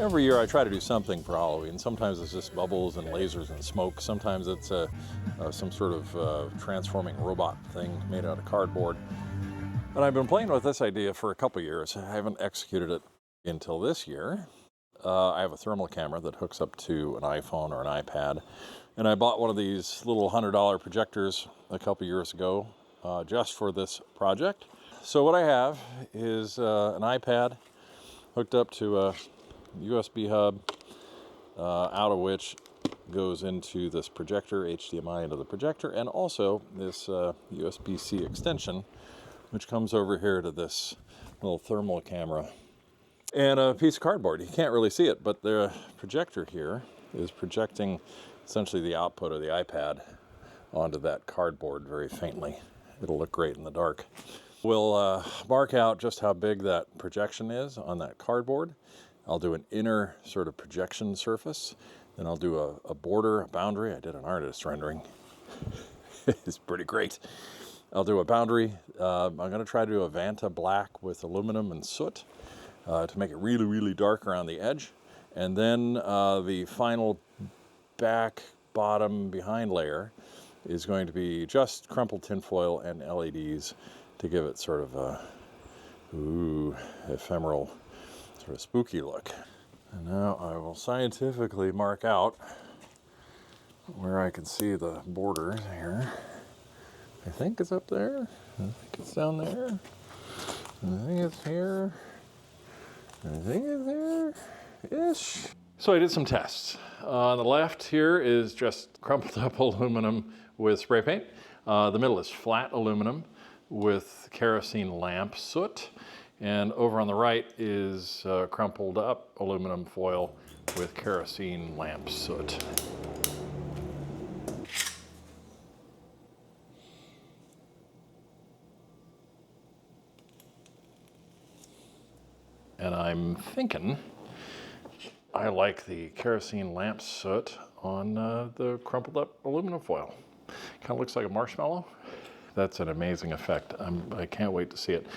Every year I try to do something for Halloween. Sometimes it's just bubbles and lasers and smoke. Sometimes it's some sort of transforming robot thing made out of cardboard. And I've been playing with this idea for a couple years. I haven't executed it until this year. I have a thermal camera that hooks up to an iPhone or an iPad. And I bought one of these little $100 projectors a couple years ago just for this project. So what I have is an iPad hooked up to a USB hub, out of which goes into this projector, HDMI into the projector, and also this USB-C extension, which comes over here to this little thermal camera, and a piece of cardboard. You can't really see it, but the projector here is projecting essentially the output of the iPad onto that cardboard very faintly. It'll look great in the dark. We'll mark out just how big that projection is on that cardboard. I'll do an inner sort of projection surface. Then I'll do a border, a boundary. I did an artist rendering. It's pretty great. I'll do a boundary. I'm going to try to do a Vanta black with aluminum and soot to make it really, really dark around the edge. And then the final back, bottom, behind layer is going to be just crumpled tinfoil and LEDs to give it sort of a ephemeral, sort of spooky look. And now I will scientifically mark out where I can see the borders here. I think it's up there. I think it's down there. I think it's here. I think it's there-ish. So I did some tests. On the left here is just crumpled up aluminum with spray paint. The middle is flat aluminum with kerosene lamp soot. And over on the right is crumpled up aluminum foil with kerosene lamp soot. And I'm thinking I like the kerosene lamp soot on the crumpled up aluminum foil. Kind of looks like a marshmallow. That's an amazing effect. I can't wait to see it.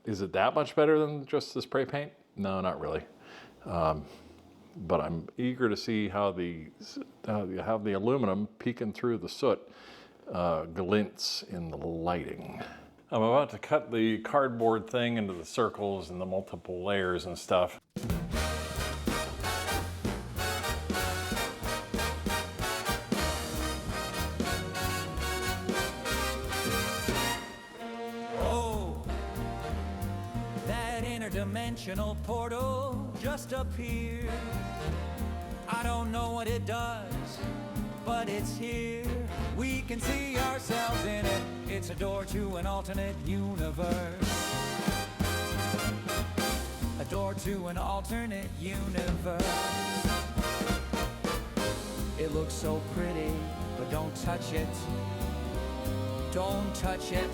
Is it that much better than just the spray paint? No, not really. But I'm eager to see how the aluminum peeking through the soot glints in the lighting. I'm about to cut the cardboard thing into the circles and the multiple layers and stuff. Interdimensional portal just appeared. I don't know what it does, but it's here. We can see ourselves in it. It's a door to an alternate universe. A door to an alternate universe. It looks so pretty, but don't touch it. Don't touch it.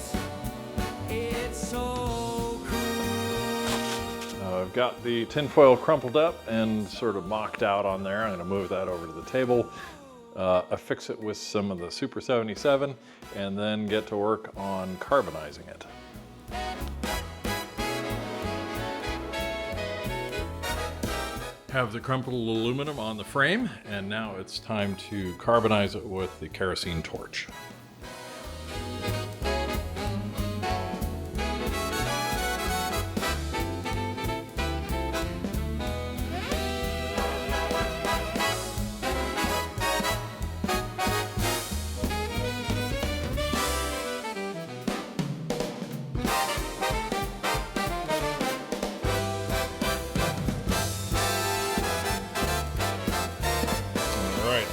It's so cool. I've got the tinfoil crumpled up and sort of mocked out on there. I'm going to move that over to the table, affix it with some of the Super 77, and then get to work on carbonizing it. Have the crumpled aluminum on the frame, and now it's time to carbonize it with the kerosene torch.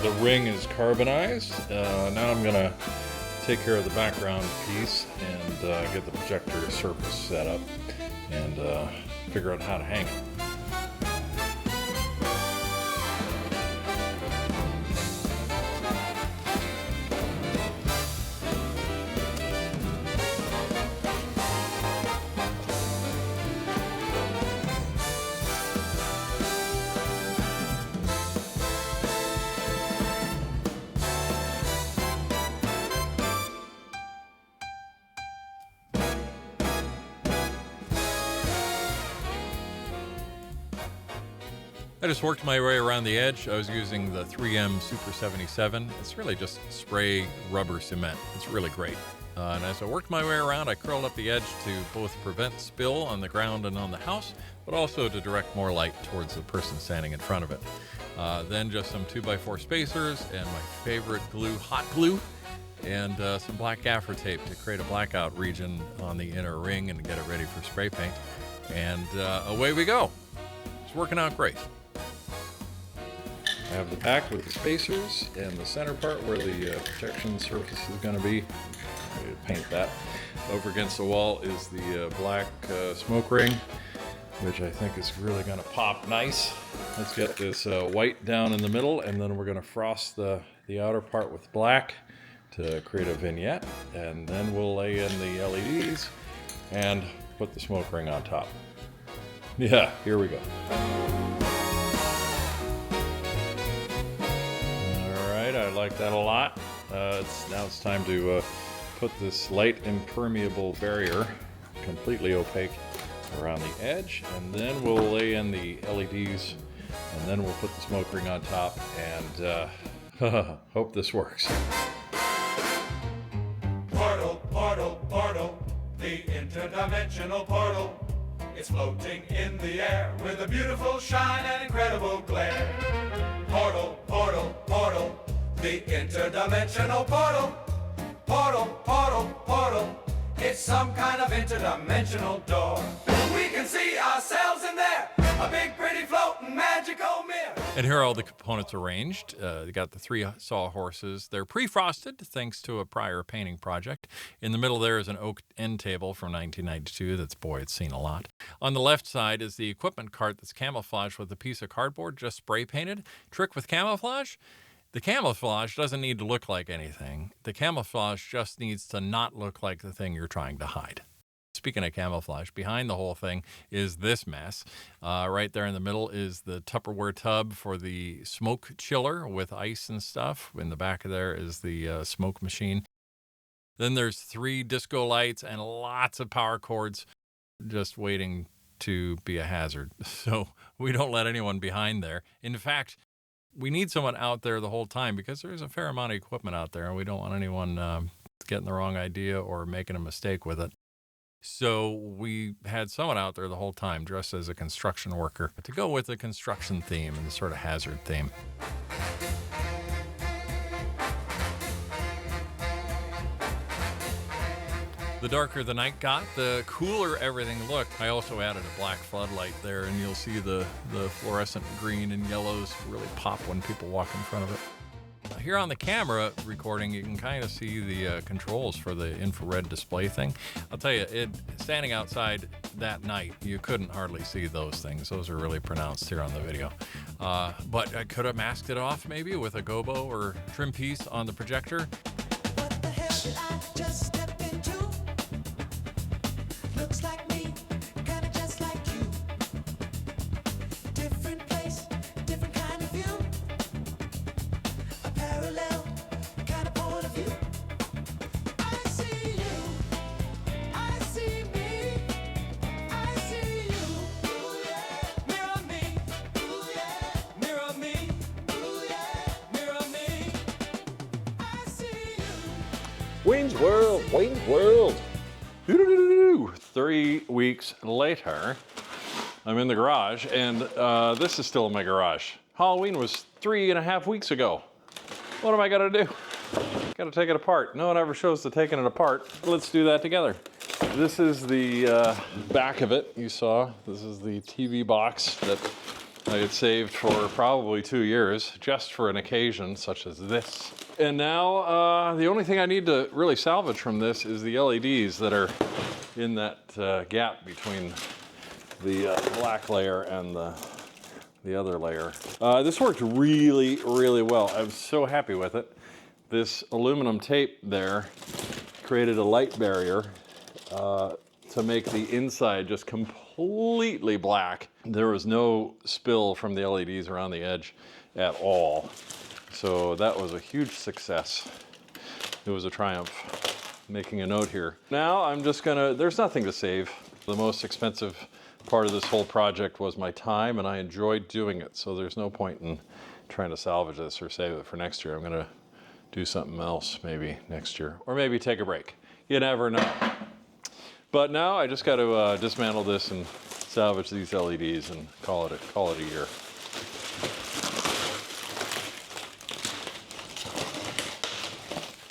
The ring is carbonized. Now I'm gonna take care of the background piece and get the projector surface set up and figure out how to hang it. I just worked my way around the edge. I was using the 3M Super 77. It's really just spray rubber cement. It's really great. And as I worked my way around, I curled up the edge to both prevent spill on the ground and on the house, but also to direct more light towards the person standing in front of it. Then just some 2x4 spacers and my favorite glue, hot glue, and some black gaffer tape to create a blackout region on the inner ring and get it ready for spray paint. And away we go. It's working out great. I have the back with the spacers and the center part where the protection surface is going to be. I'm going to paint that. Over against the wall is the black smoke ring, which I think is really going to pop nice. Let's get this white down in the middle, and then we're going to frost the outer part with black to create a vignette, and then we'll lay in the LEDs and put the smoke ring on top. Yeah, here we go. I like that a lot. Now it's time to put this light impermeable barrier, completely opaque, around the edge, and then we'll lay in the LEDs, and then we'll put the smoke ring on top, and hope this works. Portal, portal, portal, the interdimensional portal. It's floating in the air with a beautiful shine and incredible glare. Portal, portal, portal, the interdimensional portal. Portal, portal, portal, it's some kind of interdimensional door. We can see ourselves in there, a big pretty floating magical mirror. And here are all the components arranged. You got the 3 sawhorses. They're pre-frosted thanks to a prior painting project. In the middle there is an oak end table from 1992. It's seen a lot. On the left side is the equipment cart that's camouflaged with a piece of cardboard just spray painted. Trick with camouflage? The camouflage doesn't need to look like anything. The camouflage just needs to not look like the thing you're trying to hide. Speaking of camouflage, behind the whole thing is this mess. Right there in the middle is the Tupperware tub for the smoke chiller with ice and stuff. In the back of there is the smoke machine. Then there's 3 disco lights and lots of power cords just waiting to be a hazard. So we don't let anyone behind there. In fact, we need someone out there the whole time because there's a fair amount of equipment out there and we don't want anyone getting the wrong idea or making a mistake with it. So we had someone out there the whole time dressed as a construction worker to go with the construction theme and the sort of hazard theme. The darker the night got, the cooler everything looked. I also added a black floodlight there, and you'll see the fluorescent green and yellows really pop when people walk in front of it. Here on the camera recording, you can kind of see the controls for the infrared display thing. I'll tell you, standing outside that night, you couldn't hardly see those things. Those are really pronounced here on the video. But I could have masked it off maybe with a gobo or trim piece on the projector. What the hell did I just step into? Looks like me, kinda just like you. Different place, different kind of view. A parallel kind of point of view. I see you, I see me, I see you. Ooh yeah, mirror me, ooh yeah, mirror me, ooh yeah, mirror me. I see you. Wayne's World, Wayne's World. 3 weeks later, I'm in the garage, and this is still in my garage. Halloween was 3.5 weeks ago. What am I gonna do? Gotta take it apart. No one ever shows the taking it apart. Let's do that together. This is the back of it, you saw. This is the TV box that I had saved for probably 2 years, just for an occasion such as this. And now the only thing I need to really salvage from this is the LEDs that are in that gap between the black layer and the other layer. This worked really, really well. I was so happy with it. This aluminum tape there created a light barrier to make the inside just completely black. There was no spill from the LEDs around the edge at all. So that was a huge success. It was a triumph. Making a note here. Now I'm just gonna, there's nothing to save. The most expensive part of this whole project was my time, and I enjoyed doing it. So there's no point in trying to salvage this or save it for next year. I'm going to do something else maybe next year, or maybe take a break. You never know. But now I just got to dismantle this and salvage these LEDs and call it a year.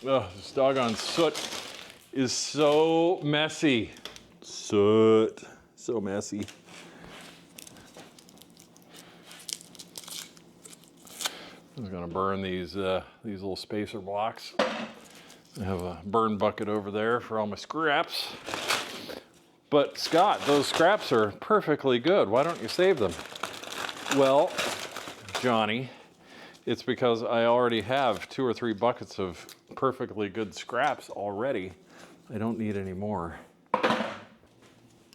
Oh, this doggone soot is so messy. Soot, so messy. I'm gonna burn these little spacer blocks. I have a burn bucket over there for all my scraps. But Scott, those scraps are perfectly good. Why don't you save them? Well, Johnny, it's because I already have 2 or 3 buckets of perfectly good scraps already. I don't need any more.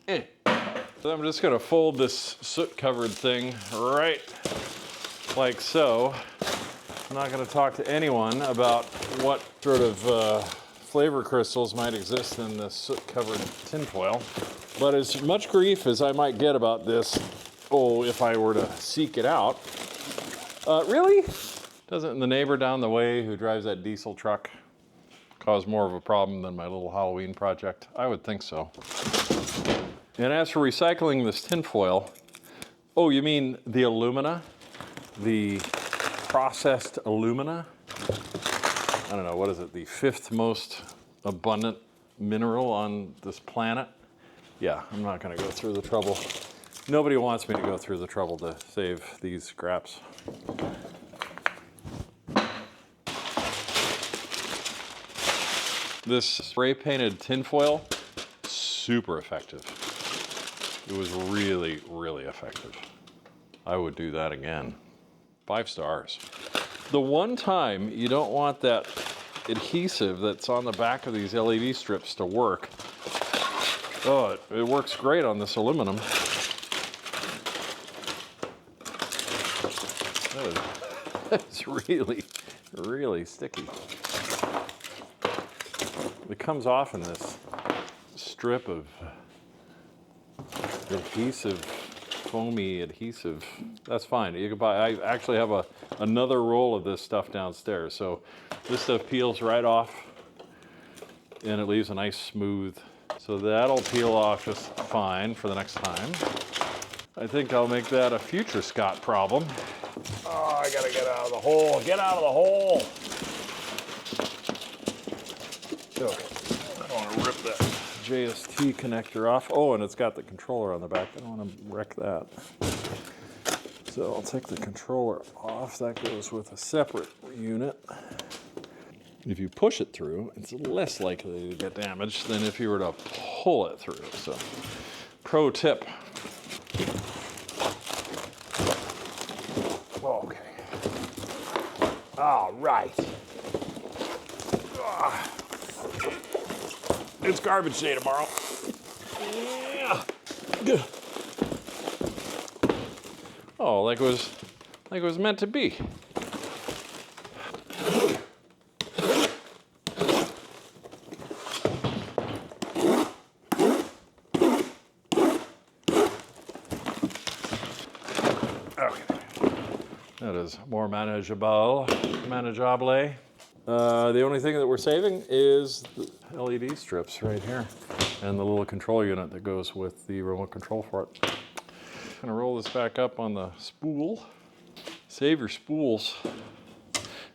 So I'm just gonna fold this soot-covered thing right like so. I'm not going to talk to anyone about what sort of flavor crystals might exist in this soot-covered tinfoil. But as much grief as I might get about this, if I were to seek it out, really? Doesn't the neighbor down the way who drives that diesel truck cause more of a problem than my little Halloween project? I would think so. And as for recycling this tinfoil, oh, you mean the alumina? The processed alumina? I don't know, what is it? The 5th most abundant mineral on this planet? Yeah, I'm not gonna go through the trouble. Nobody wants me to go through the trouble to save these scraps. This spray painted tinfoil, super effective. It was really, really effective. I would do that again. 5 stars. The one time you don't want that adhesive that's on the back of these LED strips to work. Oh, it works great on this aluminum. It's really, really sticky. It comes off in this strip of adhesive, foamy adhesive. That's fine. You can buy. I actually have another roll of this stuff downstairs. So this stuff peels right off, and it leaves a nice smooth. So that'll peel off just fine for the next time. I think I'll make that a future Scott problem. Oh, I gotta get out of the hole. Get out of the hole. Okay. I don't want to rip that JST connector off. Oh, and it's got the controller on the back. I don't want to wreck that. So I'll take the controller off. That goes with a separate unit. If you push it through, it's less likely to get damaged than if you were to pull it through. So, pro tip. Okay. All right. It's garbage day tomorrow. Yeah. Oh, like it was meant to be. Okay. That is more manageable. The only thing that we're saving is the LED strips right here and the little control unit that goes with the remote control for it. I'm gonna roll this back up on the spool. Save your spools.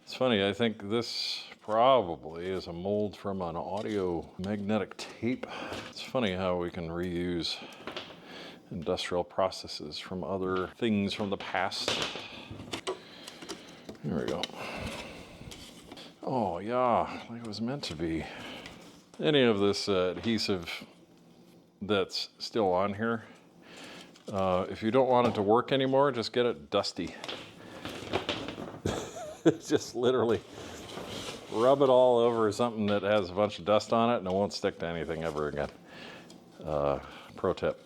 It's funny, I think this probably is a mold from an audio magnetic tape. It's funny how we can reuse industrial processes from other things from the past. There we go. Oh yeah, like it was meant to be. Any of this adhesive that's still on here, if you don't want it to work anymore, just get it dusty. Just literally rub it all over something that has a bunch of dust on it and it won't stick to anything ever again. Pro tip.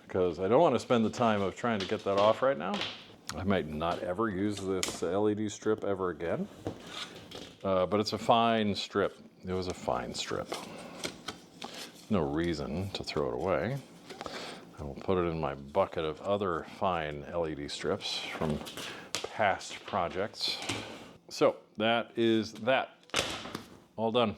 Because I don't want to spend the time of trying to get that off right now. I might not ever use this LED strip ever again. But it's a fine strip. It was a fine strip. No reason to throw it away. I will put it in my bucket of other fine LED strips from past projects. So that is that. All done.